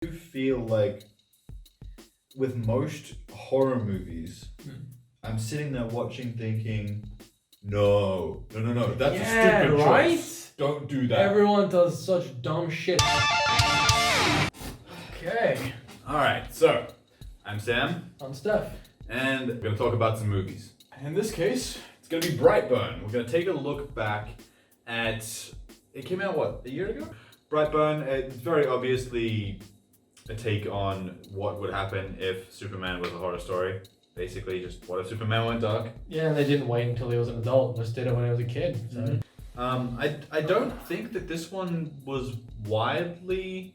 do feel like with most horror movies, I'm sitting there watching thinking, no, that's a stupid right? choice. Don't do that. Everyone does such dumb shit. Okay. Alright, so I'm Sam, I'm Steph. and we're going to talk about some movies. In this case, it's going to be Brightburn. We're going to take a look back at, it came out, what, a year ago? Brightburn, it's very obviously a take on what would happen if Superman was a horror story. Basically, just what if Superman went dark? Yeah, and they didn't wait until he was an adult. Just did it when he was a kid. So. I don't think that this one was widely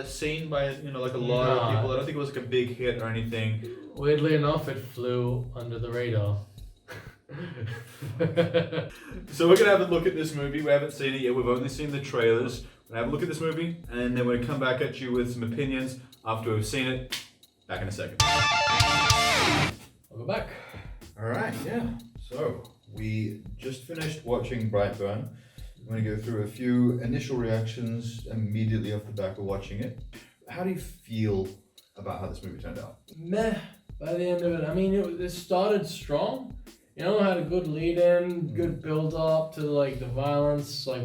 seen by like a lot of people. I don't think it was like a big hit or anything. Weirdly enough, it flew under the radar. So we're gonna have a look at this movie. We haven't seen it yet. We've only seen the trailers. We're gonna have a look at this movie, and then we're gonna come back at you with some opinions after we've seen it. Back in a second. I'll go back. All right, yeah. So we just finished watching Brightburn. I'm going to go through a few initial reactions immediately off the back of watching it. How do you feel about how this movie turned out? Meh. By the end of it, I mean, it started strong. You know, it had a good lead in, good build up to like the violence, like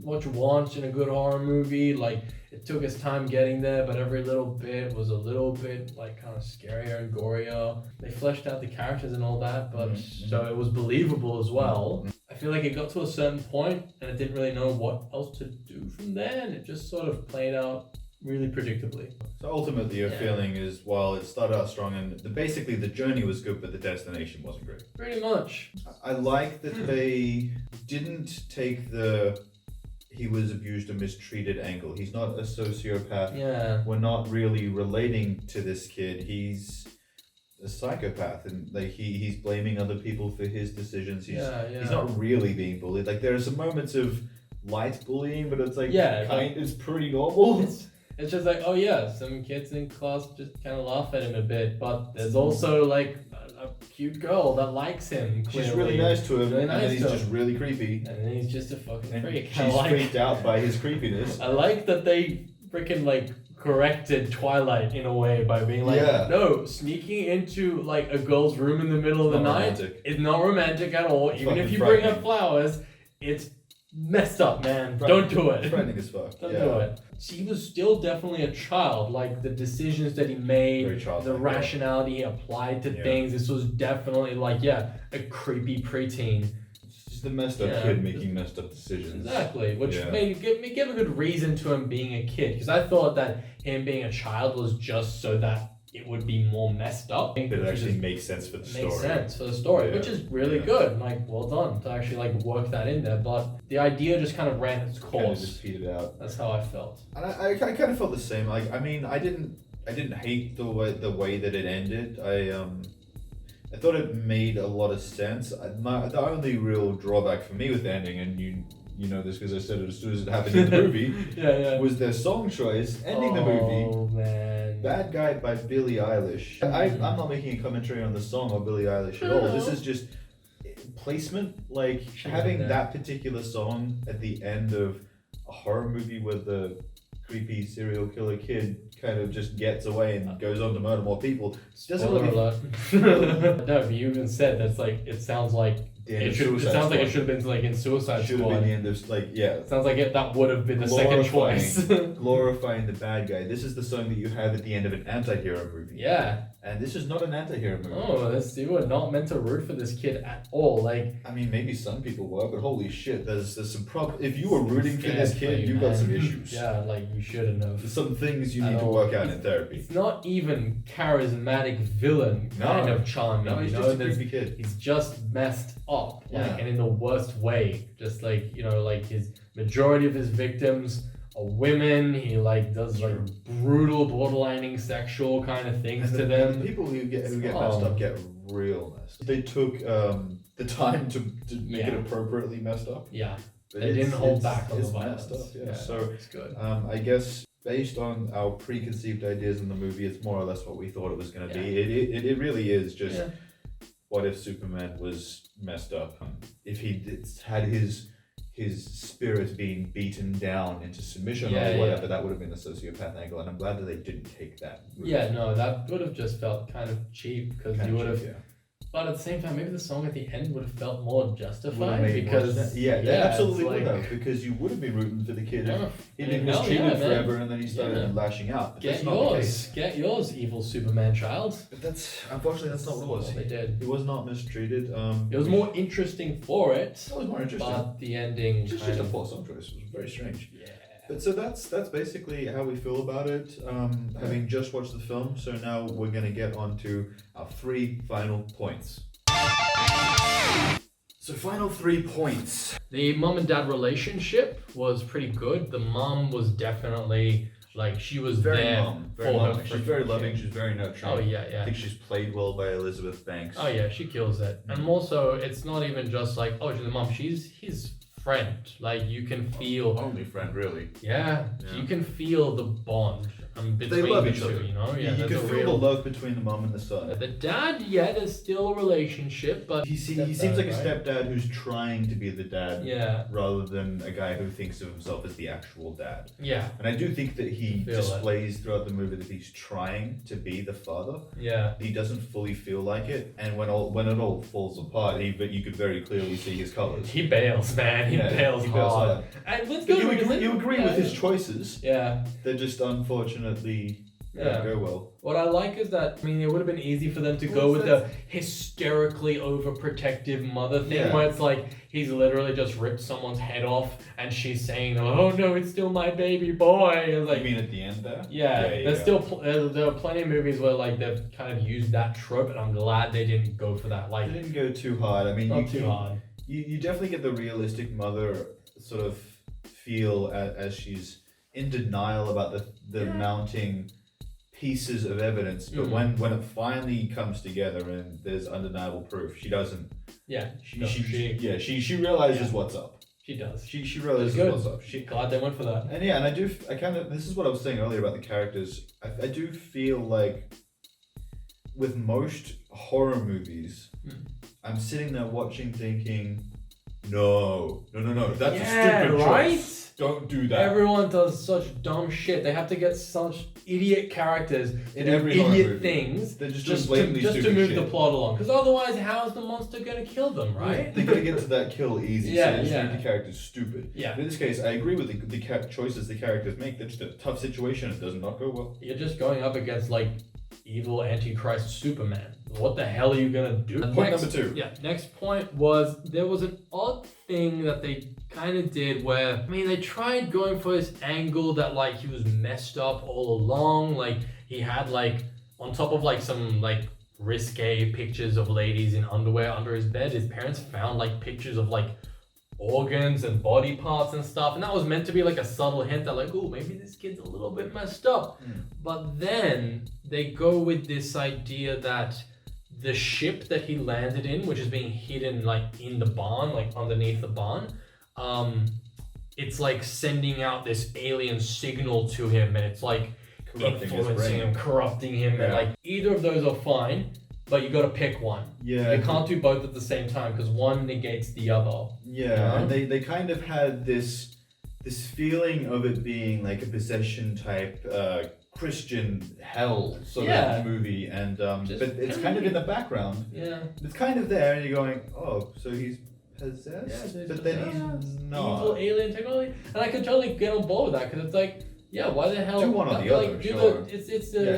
what you want in a good horror movie. Like it took its time getting there, but every little bit was a little bit like kind of scarier and gorier. They fleshed out the characters and all that, but so it was believable as well. I feel like it got to a certain point and it didn't really know what else to do from there, and it just sort of played out really predictably. So ultimately your feeling is, while it started out strong and basically the journey was good, but the destination wasn't great. Pretty much. I like that they didn't take the he was abused or mistreated angle. He's not a sociopath. Yeah. We're not really relating to this kid. He's a psychopath, and like he's blaming other people for his decisions. He's not really being bullied. Like there are some moments of light bullying, but it's like it's pretty normal. It's just like, oh yeah, some kids in class just kind of laugh at him a bit, but there's also like a cute girl that likes him. Clearly. She's really nice to him, really and nice then he's just really creepy. And then he's just a fucking And freak. she's freaked out by his creepiness. I like that they freaking like corrected Twilight in a way by being like, no, sneaking into like a girl's room in the middle of the night is not romantic at all. Even if you bring her flowers, it's messed up, man. Don't do it. Threatening as fuck. Don't do it. He was still definitely a child. Like the decisions that he made, the rationality he applied to things. This was definitely like, a creepy preteen. Just a messed up kid making messed up decisions. Exactly, which made give a good reason to him being a kid. Because I thought that him being a child was just so that it would be more messed up. But it actually makes sense for the story. Makes sense for the story, which is really good. Like, well done to actually like work that in there. But the idea just kind of ran its course. Kind of just petered out. That's how I felt. And I kind of felt the same. Like, I mean, I didn't hate the way that it ended. I thought it made a lot of sense. The only real drawback for me with the ending, and you know this because I said it as soon as it happened in the movie, was their song choice ending the movie. Oh man. Bad Guy by Billie Eilish. I'm not making a commentary on the song or Billie Eilish at all. This is just placement. Like having that particular song at the end of a horror movie where the creepy serial killer kid kind of just gets away and goes on to murder more people. Doesn't really. No, you even said that's like it sounds like it sounds like it should have been like in Suicide Squad. Should have been the end of It sounds like that would have been the second choice. Glorifying the bad guy. This is the song that you have at the end of an anti-hero movie. Yeah. And this is not an anti-hero movie. Oh, you were not meant to root for this kid at all. Like, I mean, maybe some people were, but holy shit, there's some if you were rooting for this kid, you got some issues. Yeah, like you shouldn't have. There's some things you need to work out in therapy. It's not even charismatic villain kind of charming. No, he's just a creepy kid. He's just messed up, and in the worst way. Just like like his majority of his victims are women. He like does like brutal, borderlining sexual kind of things to them. The people who get messed up get real messed. They took the time to make it appropriately messed up. Yeah, they didn't hold back on the violence. So it's good. I guess based on our preconceived ideas in the movie, it's more or less what we thought it was going to be. It really is just what if Superman was messed up? If he had his his spirit being beaten down into submission Yeah, or whatever. yeah. That would have been the sociopath angle, and I'm glad that they didn't take that route. Yeah, no, that would have just felt kind of cheap because you would have. Yeah. But at the same time, maybe the song at the end would have felt more Would have justified made more because sense. yeah, yeah, absolutely it's would like- have, because you would have been rooting for the kid if Yeah, he I mean, been hell mistreated yeah, man. forever and then he started Yeah. lashing out. But Get that's not the case. yours, evil Superman child. But that's unfortunately that's not what it was. They did. He was not mistreated. It was more interesting for it, That was more interesting. but the ending Just kind a of poor song choice. It was very strange. yeah. But so that's basically how we feel about it. Having just watched the film, so now we're gonna get on to our 3 final points. So final 3 points. The mom and dad relationship was pretty good. The mom was definitely like she was Very there mom, very for mom. her. She's very freaking loving. kid. She's very nurturing. Oh yeah, I yeah. think she's played well by Elizabeth Banks. Oh yeah, she kills it. And also, it's not even just like oh she's the mom. She's his friend. Like you can feel. Only friend, really. Yeah, Yeah. you can feel the bond between love the each two. other. You know, yeah. you there's can a feel real. the love between the mom and the son. The dad, yeah, there's still a relationship, but He Stepdad, seems like a right? stepdad who's trying to be the dad yeah, rather than a guy who thinks of himself as the actual dad. yeah, And I do think that he Feel displays throughout the movie that he's trying to be the father. yeah. He doesn't fully feel like it, and when it all falls apart, you could very clearly see his colors. He bails, man. He bails hard. hard. And let's But go. you agree with his choices. Yeah. They're just unfortunately don't go well. What I like is that it would have been easy for them to go Well, with the hysterically overprotective mother thing, Yeah. where it's like he's literally just ripped someone's head off, and she's saying, "Oh no, it's still my baby boy." It's like, You mean at the end there? yeah, there's still there are plenty of movies where like they've kind of used that trope, and I'm glad they didn't go for that. They Like, didn't go too hard. I mean, not too hard. You definitely get the realistic mother sort of feel as she's in denial about the Yeah. mounting pieces of evidence, but Mhm. when it finally comes together and there's undeniable proof, she doesn't. Yeah, She realizes Yeah. what's up. she does. She realizes good. what's up. She Glad they went for that. and yeah, and I kind of this is what I was saying earlier about the characters. I do feel like with most horror movies, Hmm. I'm sitting there watching, thinking, no, that's Yeah, a stupid right? choice. Don't do that. Everyone does such dumb shit. They have to get such idiot characters In to do every horror idiot movie. things They're just just doing to, blatantly just to stupid move shit. the plot along. Because otherwise, how is the monster gonna kill them, right? They gotta get to that kill easy, Yeah, so they just yeah. make the characters stupid. Yeah. But in this case, I agree with the choices the characters make. They're just a tough situation. It does not go well. You're just going up against like evil Antichrist Superman. What the hell are you gonna do? Point Next- number 2. Yeah, next point was there was an odd thing that they kind of did where, they tried going for this angle that like he was messed up all along. Like he had like, on top of like some like risque pictures of ladies in underwear under his bed, his parents found like pictures of like organs and body parts and stuff. And that was meant to be like a subtle hint that like, oh, maybe this kid's a little bit messed up. But then they go with this idea that the ship that he landed in, which is being hidden like in the barn, like underneath the barn, it's like sending out this alien signal to him, and it's like Corrupting his influencing brain. him, corrupting him, and Yeah. like either of those are fine, but you got to pick one. Yeah. You can't do both at the same time because one negates the other. Yeah, Yeah. and they kind of had this feeling of it being like a possession type Christian hell sort Yeah. of movie, and Just but it's kind of in the background. Yeah. It's kind of there, and you're going, oh, so he's possessed, Yeah, but then evil he's not. alien technology, and I could totally get on board with that because it's like, yeah, why the hell? Do one or the like, other, do sure. the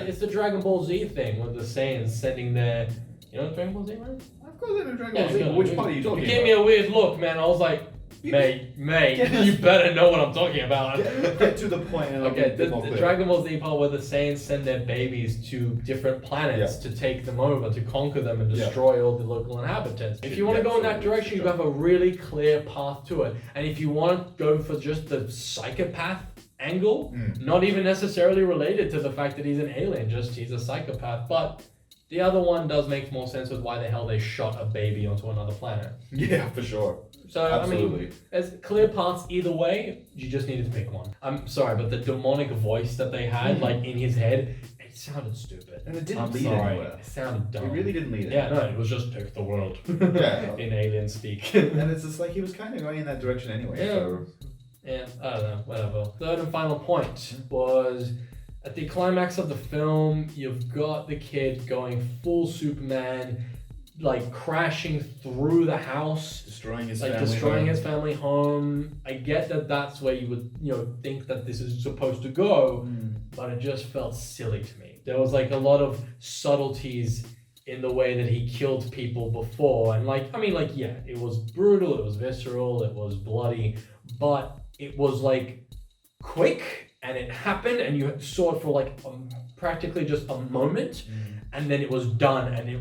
it's the Dragon Ball Z thing with the Saiyans sending their, Dragon Ball Z, right? Of course, I know Dragon Yeah, Ball Z. it's good. Which part are you It talking gave me a weird look, man. I was like, mate, Get you better know what I'm talking about. Get to the point. And Okay, I'll be a bit more the clear. Dragon Ball Z part where the Saiyans send their babies to different planets to take them over, to conquer them and Yeah. destroy all the local inhabitants. If you want to Yeah, go in that absolutely. direction, you have a really clear path to it. And if you want to go for just the psychopath angle, not even necessarily related to the fact that he's an alien, just he's a psychopath, but the other one does make more sense with why the hell they shot a baby onto another planet. Yeah, for sure. So, Absolutely. there's clear paths either way, you just needed to pick one. I'm sorry, but the demonic voice that they had, like, in his head, it it sounded stupid. And it didn't I'm lead sorry. anywhere. It sounded dumb. It really didn't lead Yeah, anywhere. no, it was just take the world. Yeah. In alien speak. And it's just like he was kind of going in that direction anyway. Yeah. So Yeah, I don't know, whatever. Third and final point was at the climax of the film, you've got the kid going full Superman, like crashing through the house, destroying his like family. destroying home. his family home. I get that that's where you would, think that this is supposed to go, but it just felt silly to me. There was like a lot of subtleties in the way that he killed people before, and yeah, it was brutal, it was visceral, it was bloody, but it was like quick and it happened and you saw it for like practically just a moment, and then it was done, and it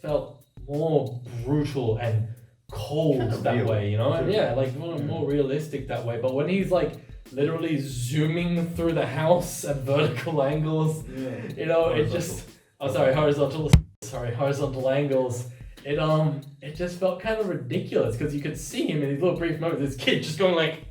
felt more brutal and cold Kinda that real, way, and too. yeah, like more realistic that way. But when he's like literally zooming through the house at vertical angles, it just horizontal angles. It just felt kind of ridiculous because you could see him in these little brief moments. This kid just going like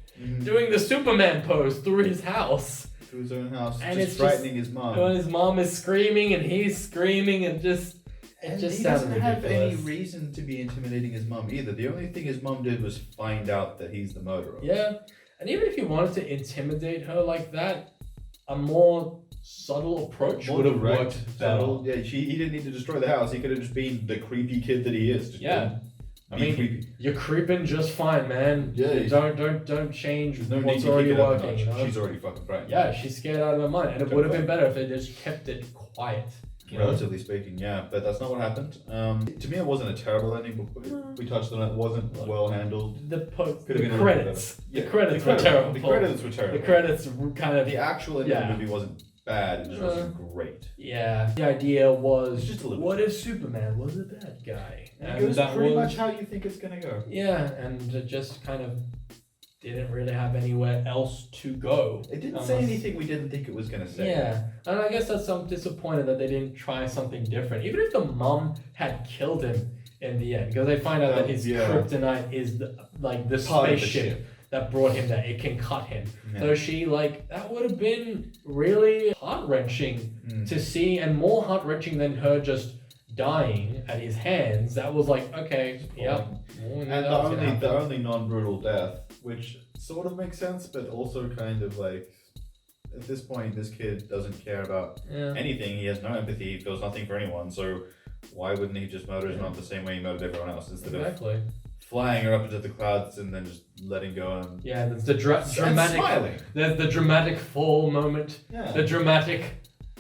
doing the Superman pose through his house, through his own house, and just it's frightening his mom. when his mom is screaming and he's screaming, and just And just he sounded doesn't have any ridiculous. reason to be intimidating his mom either. The only thing his mom did was find out that he's the murderer. Yeah, and even if you wanted to intimidate her like that, a more subtle approach More would have direct, worked better. subtle. Yeah, he didn't need to destroy the house. He could have just been the creepy kid that he is. Just Yeah. I be mean, creepy. you're creeping just fine, man. Yeah, You don't change There's no need what's to already keep it up a working. notch. You know? She's already fucking frightened. Yeah, she's scared out of her mind, and it Don't would have been fight. better if they just kept it quiet. You know? Relatively speaking, yeah, but that's not what happened. To me, it wasn't a terrible ending, but we touched on it. It wasn't well handled. The Could have the been a little credits. bit The better. credits Yeah, were terrible. The credits were terrible. The credits were kind of The actual end of the movie wasn't bad. It just wasn't great. yeah. The idea was It's just a little what bit. if Superman was a bad guy? And it goes that pretty was much how you think it's gonna go. yeah, and it just kind of didn't really have anywhere else to go. It didn't say anything we didn't think it was gonna say. Yeah, and I guess that's I'm disappointed that they didn't try something different. Even if the mom had killed him in the end, because they find out that his Yeah. kryptonite is the Part of the spaceship ship. that brought him there. It can cut him. Yeah. So she that would have been really heart wrenching Mm. to see, and more heart wrenching than her just dying at his hands. That was like okay, yep. And the only non-brutal death, which sort of makes sense, but also kind of like, at this point, this kid doesn't care about yeah. anything. He has no empathy. He feels nothing for anyone. So why wouldn't he just murder his mom the same way he murdered everyone else, instead Exactly. of flying her up into the clouds and then just letting go and Yeah, there's the and dramatic. smiling? There's the dramatic fall moment. Yeah. The dramatic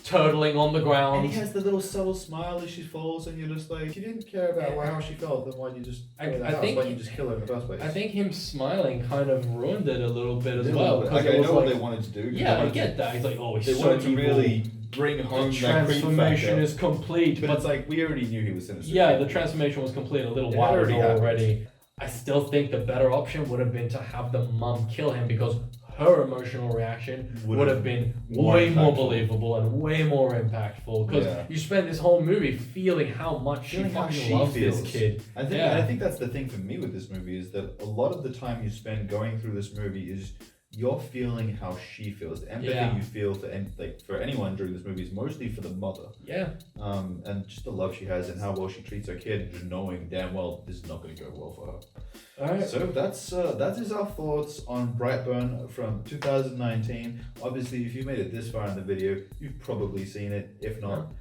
turtling on the ground. And he has the little subtle smile as she falls, and you're just like, if you didn't care about how she felt, then why'd you just I- go to the I house? think- Why'd you just kill her in the first place? I think him smiling kind of ruined it a little bit as They well. wanted- Because like, I it was know what like, they wanted to do. 'cause yeah, they I wanted get that. He's like, oh, he's They so wanted to evil. really bring The home that transformation creep is complete. But But it's like, we already knew he was sinister. yeah, the transformation was complete a little It while already ago happened. already. I still think the better option would have been to have the mum kill him, because her emotional reaction would have been more way more impactful. believable and way more impactful, because Yeah. you spend this whole movie feeling how much Feeling she how fucking she loves feels. this kid. I think, Yeah. and I think that's the thing for me with this movie, is that a lot of the time you spend going through this movie is you're feeling how she feels. The empathy Yeah. you feel for anyone during this movie is mostly for the mother. Yeah. And just the love she has and how well she treats her kid, just knowing damn well this is not going to go well for her. Alright. So that is our thoughts on Brightburn from 2019. Obviously, if you made it this far in the video, you've probably seen it. If not,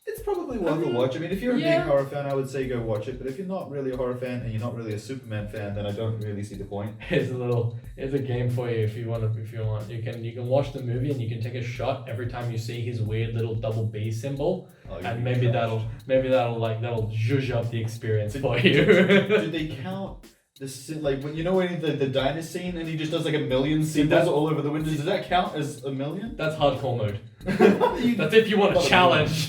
it's probably worth a watch. I mean, if you're a big horror fan, I would say go watch it. But if you're not really a horror fan and you're not really a Superman fan, then I don't really see the point. Here's a game for you if you want. You can watch the movie and you can take a shot every time you see his weird little double B symbol, Oh, you'd and be maybe trashed. that'll zhuzh up the experience for you. Did they count like when when the diner scene and he just does like a million symbols all over the windows? Does that count as a million? That's hardcore mode. You- That's if you want to challenge.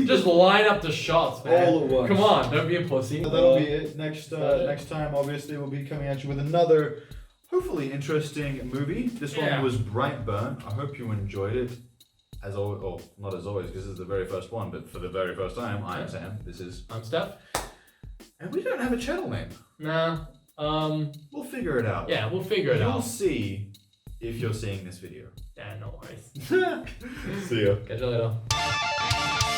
Just line up the shots, man. All at once. Come on, don't be a pussy. So that'll be it. Next so- next time, obviously, we'll be coming at you with another, hopefully interesting movie. This Yeah. one was Brightburn. I hope you enjoyed it. As always, or not as always, because this is the very first one, but for the very first time, I'm Sam. This is, I'm Steph. and we don't have a channel name. Nah. We'll figure it out. Yeah, we'll figure it You'll out. see if you're seeing this video. Yeah, no worries. See ya. Catch you later.